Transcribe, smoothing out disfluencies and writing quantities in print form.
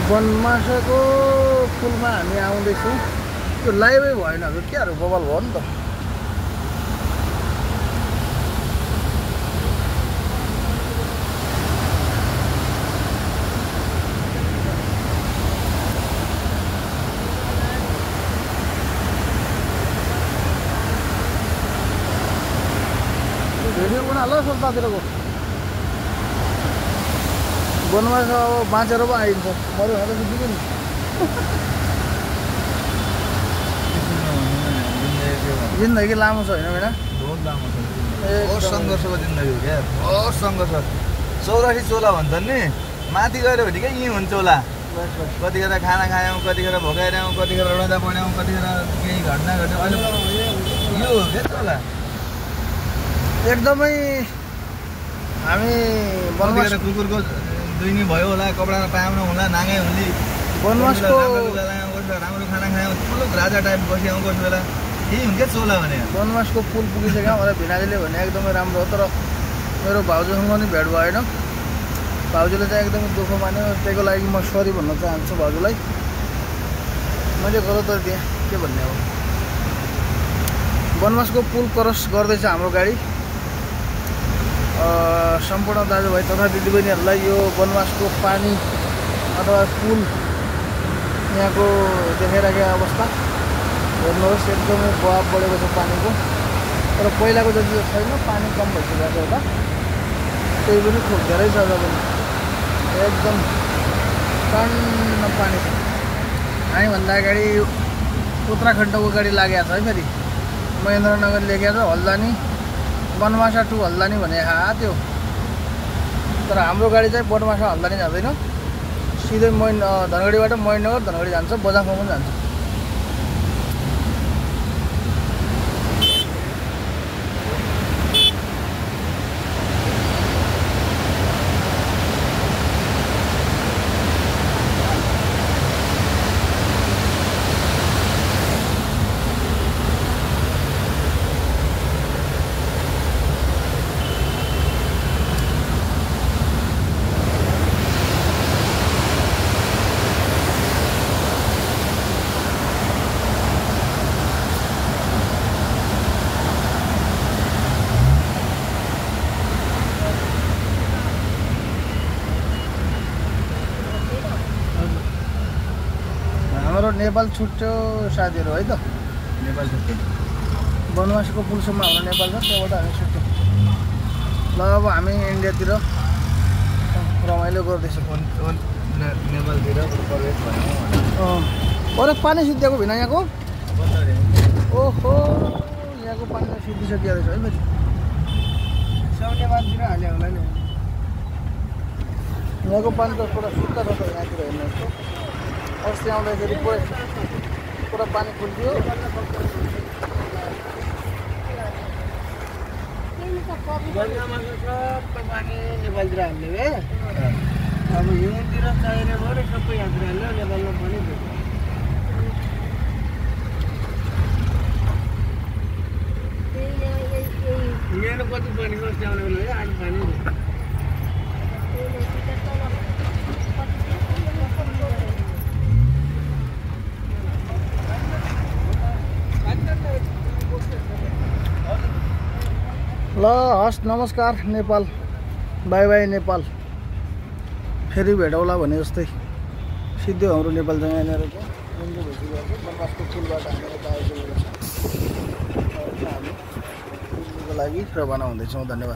बनमासाको पुलमा हामी आउँदैछौँ। त्यो लाइभै भएन, के अरे बवाल भयो नि त। भिडियो बना ल सोल्तातिरको बनमासा अब बाँचेर पो आइन्छ, मऱ्यो भने त बिग्यो नि। जिन्दगी लामो छ होइन बेटा, बहुत लामो छ। बहुत सङ्घर्षको जिन्दगी हो क्या, बहुत सङ्घर्ष। 84 चोला भन्छन् नि, माथि गएर भेटिकै यहीँ हुन्छ होला। कतिखेर खाना खायौँ, कतिखेर भोकाइरह्यौँ, कतिखेर रड्दा पढ्यौँ, कतिखेर केही घटना घट्यो। अहिले यो हो क्या चोला। एकदमै हामी कतिखेर कुकुरको दुइनी भयो होला, कपडा पाउन होला, नाङ्गै हुने। बनमासको राम्रो खाना खायौँ, ठुलो राजा टाइप बस्यौँ कोही बेला। यही हुन्छ चोला भने। बनमासको पुल पुगिसक्यौँ। मलाई भिनाजुले भने एकदमै राम्रो हो, तर मेरो भाउजूसँग पनि भेट भएन। भाउजूले चाहिँ एकदमै दुःख मान्यो। त्यहीको लागि म सरी भन्न चाहन्छु भाउजूलाई। मैले गलत दिएँ, के भन्ने अब। बनमासको पुल क्रस गर्दैछ हाम्रो गाडी। सम्पूर्ण दाजुभाइ तथा दिदीबहिनीहरूलाई यो बनमासको पानी अथवा पुल यहाँको देखाइराखेको अवस्था हेर्नुहोस्। एकदमै बहाव बढेको छ पानीको, तर पहिलाको जति छैन। पानी कम भइसकेको छ होला, त्यही पनि खुब धेरै छ। जब एकदम टन्न पानी छ। हामीभन्दा अगाडि उत्तराखण्डको गाडी लागेको छ है, फेरि महेन्द्रनगर लेखेको छ हल्दानी, बनमासा टु हल्दानी भने त्यो। तर हाम्रो गाडी चाहिँ बनमासा हल्दानी जाँदैन, सिधै धनगढीबाट महेन्द्रनगर, धनगढी जान्छ, बजारसम्म पनि जान्छ। हाम्रो नेपाल छुट्यो साथीहरू है त। नेपाल छुट्यो। बनमासको पुलसम्म हाम्रो नेपाल छ, त्यहाँबाट हामी छुट्यौँ। ल अब हामी इन्डियातिर रमाइलो गर्दैछौँ। नेपालतिर प्रवेश भयौँ। अरे पानी सिद्धिएको भिना यहाँको। ओहो, यहाँको पानी त सिद्धिसकिएको रहेछ है फेरि। नेपालतिर हाल्यो होला नि। यहाँको पानी त पुरा सुक्खा छ त यहाँतिर हेर्नुहोस्। अस्ति आउँदाखेरि पुरा पानी फुल्थ्यो। सबै पानी नेपालतिर हाल्ने अब यहाँतिर चाहिने भयो र सबै यहाँतिर हाल्यो। नेपालमा पनि यहाँ कति पानी कस्तो आउने बेला है, आज पानी ल। हस्, नमस्कार नेपाल, बाई बाई नेपाल। फेरि भेटौँला भने जस्तै सिधै हाम्रो नेपाल चाहिँ यहाँनिर चाहिँ बन्द भइसकेको छ। बनमासको पुलबाट हामी यता आइसकेको छ। हामी पुलको लागि रवाना हुँदैछौँ। धन्यवाद।